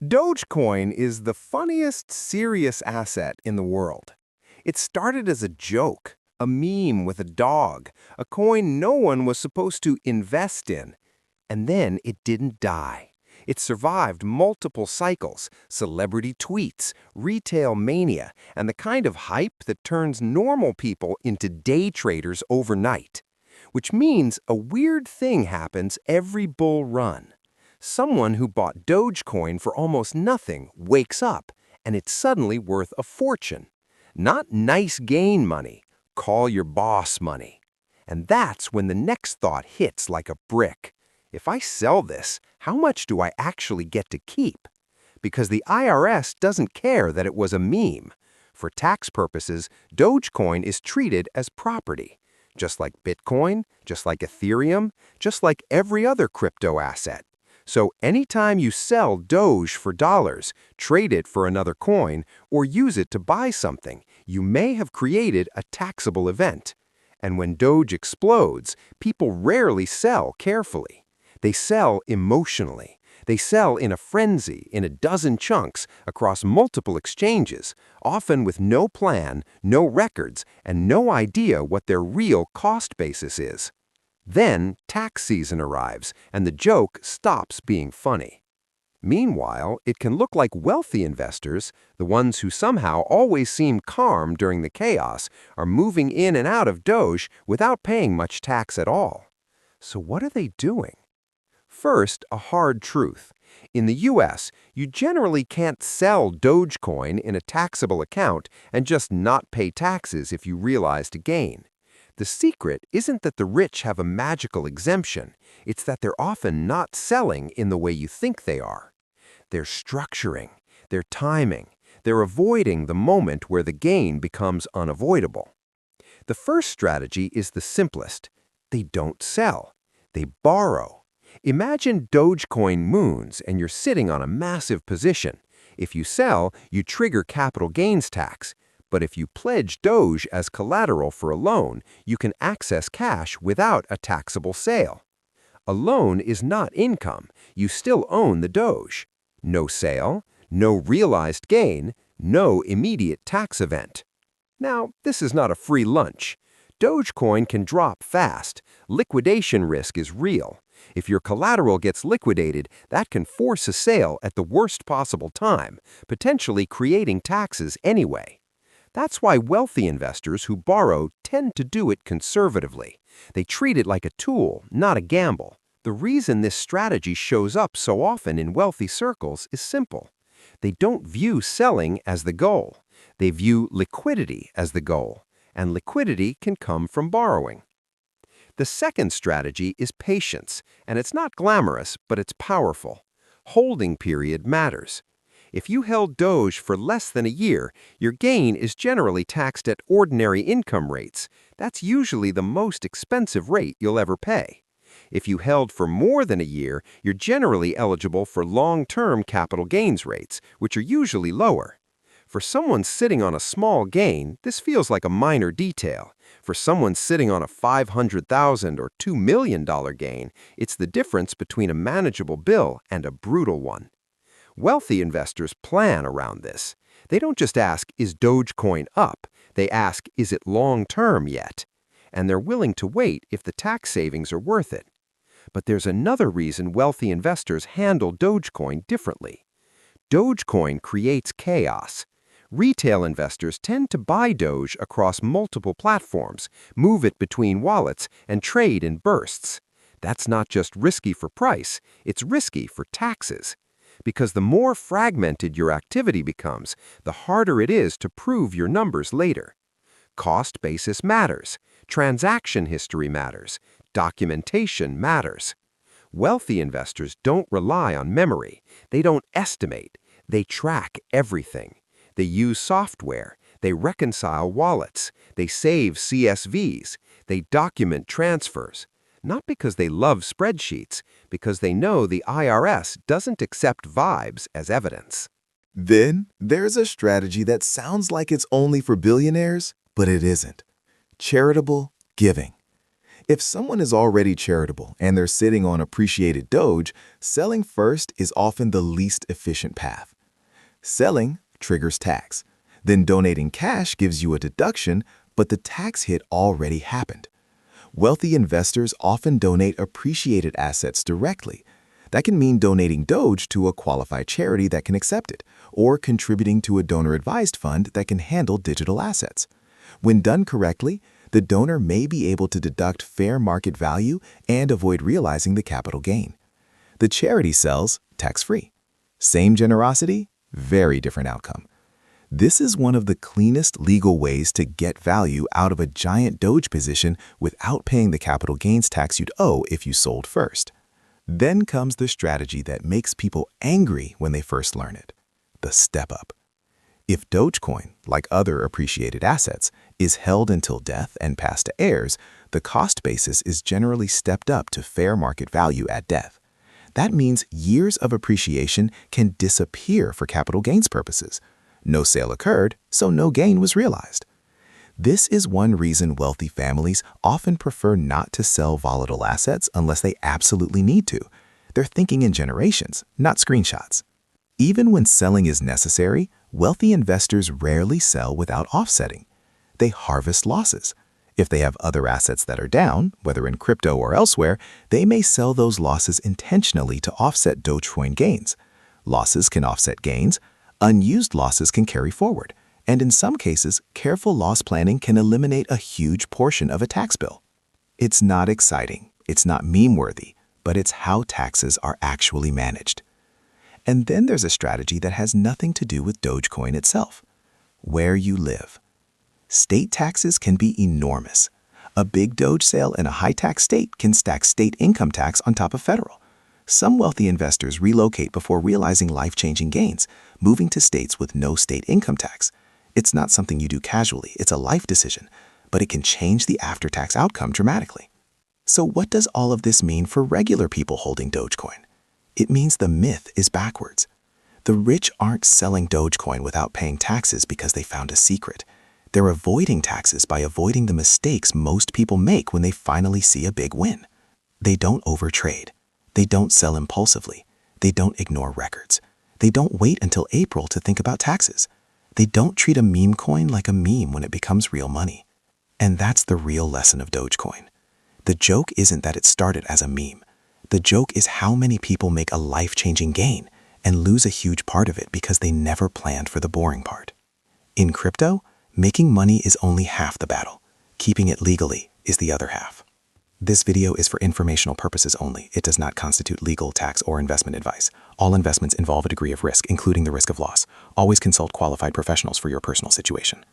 Dogecoin is the funniest serious asset in the world. It started as a joke, a meme with a dog, a coin no one was supposed to invest in. And then it didn't die. It survived multiple cycles, celebrity tweets, retail mania, and the kind of hype that turns normal people into day traders overnight. Which means a weird thing happens every bull run. Someone who bought Dogecoin for almost nothing wakes up, and it's suddenly worth a fortune. Not nice gain money, call your boss money. And that's when the next thought hits like a brick. If I sell this, how much do I actually get to keep? Because the IRS doesn't care that it was a meme. For tax purposes, Dogecoin is treated as property. Just like Bitcoin, just like Ethereum, just like every other crypto asset. So anytime you sell Doge for dollars, trade it for another coin, or use it to buy something, you may have created a taxable event. And when Doge explodes, people rarely sell carefully. They sell emotionally. They sell in a frenzy, in a dozen chunks, across multiple exchanges, often with no plan, no records, and no idea what their real cost basis is. Then tax season arrives, and the joke stops being funny. Meanwhile, it can look like wealthy investors, the ones who somehow always seem calm during the chaos, are moving in and out of Doge without paying much tax at all. So what are they doing? First, a hard truth. In the US, you generally can't sell Dogecoin in a taxable account and just not pay taxes if you realize a gain. The secret isn't that the rich have a magical exemption, it's that they're often not selling in the way you think they are. They're structuring, they're timing, they're avoiding the moment where the gain becomes unavoidable. The first strategy is the simplest. They don't sell, they borrow. Imagine Dogecoin moons and you're sitting on a massive position. If you sell, you trigger capital gains tax. But if you pledge Doge as collateral for a loan, you can access cash without a taxable sale. A loan is not income. You still own the Doge. No sale, no realized gain, no immediate tax event. Now, this is not a free lunch. Dogecoin can drop fast. Liquidation risk is real. If your collateral gets liquidated, that can force a sale at the worst possible time, potentially creating taxes anyway. That's why wealthy investors who borrow tend to do it conservatively. They treat it like a tool, not a gamble. The reason this strategy shows up so often in wealthy circles is simple. They don't view selling as the goal. They view liquidity as the goal, and liquidity can come from borrowing. The second strategy is patience, and it's not glamorous, but it's powerful. Holding period matters. If you held Doge for less than a year, your gain is generally taxed at ordinary income rates. That's usually the most expensive rate you'll ever pay. If you held for more than a year, you're generally eligible for long-term capital gains rates, which are usually lower. For someone sitting on a small gain, this feels like a minor detail. For someone sitting on a $500,000 or $2 million gain, it's the difference between a manageable bill and a brutal one. Wealthy investors plan around this. They don't just ask, is Dogecoin up? They ask, is it long-term yet? And they're willing to wait if the tax savings are worth it. But there's another reason wealthy investors handle Dogecoin differently. Dogecoin creates chaos. Retail investors tend to buy Doge across multiple platforms, move it between wallets, and trade in bursts. That's not just risky for price, it's risky for taxes. Because the more fragmented your activity becomes, the harder it is to prove your numbers later. Cost basis matters. Transaction history matters. Documentation matters. Wealthy investors don't rely on memory. They don't estimate. They track everything. They use software. They reconcile wallets. They save CSVs. They document transfers. Not because they love spreadsheets, because they know the IRS doesn't accept vibes as evidence. Then there's a strategy that sounds like it's only for billionaires, but it isn't. Charitable giving. If someone is already charitable and they're sitting on appreciated Doge, selling first is often the least efficient path. Selling triggers tax. Then donating cash gives you a deduction, but the tax hit already happened. Wealthy investors often donate appreciated assets directly. That can mean donating Doge to a qualified charity that can accept it, or contributing to a donor-advised fund that can handle digital assets. When done correctly, the donor may be able to deduct fair market value and avoid realizing the capital gain. The charity sells tax-free. Same generosity, very different outcome. This is one of the cleanest legal ways to get value out of a giant Doge position without paying the capital gains tax you'd owe if you sold first. Then comes the strategy that makes people angry when they first learn it: the step up. If Dogecoin, like other appreciated assets, is held until death and passed to heirs, the cost basis is generally stepped up to fair market value at death. That means years of appreciation can disappear for capital gains purposes. No sale occurred, so no gain was realized. This is one reason wealthy families often prefer not to sell volatile assets unless they absolutely need to. They're thinking in generations, not screenshots. Even when selling is necessary, wealthy investors rarely sell without offsetting. They harvest losses. If they have other assets that are down, whether in crypto or elsewhere, they may sell those losses intentionally to offset Dogecoin gains. Losses can offset gains. Unused losses can carry forward. And in some cases, careful loss planning can eliminate a huge portion of a tax bill. It's not exciting, it's not meme-worthy, but it's how taxes are actually managed. And then there's a strategy that has nothing to do with Dogecoin itself: where you live. State taxes can be enormous. A big Doge sale in a high-tax state can stack state income tax on top of federal. Some wealthy investors relocate before realizing life-changing gains, moving to states with no state income tax. It's not something you do casually, it's a life decision, but it can change the after-tax outcome dramatically. So what does all of this mean for regular people holding Dogecoin? It means the myth is backwards. The rich aren't selling Dogecoin without paying taxes because they found a secret. They're avoiding taxes by avoiding the mistakes most people make when they finally see a big win. They don't overtrade. They don't sell impulsively. They don't ignore records. They don't wait until April to think about taxes. They don't treat a meme coin like a meme when it becomes real money. And that's the real lesson of Dogecoin. The joke isn't that it started as a meme. The joke is how many people make a life-changing gain and lose a huge part of it because they never planned for the boring part. In crypto, making money is only half the battle. Keeping it legally is the other half. This video is for informational purposes only. It does not constitute legal, tax, or investment advice. All investments involve a degree of risk, including the risk of loss. Always consult qualified professionals for your personal situation.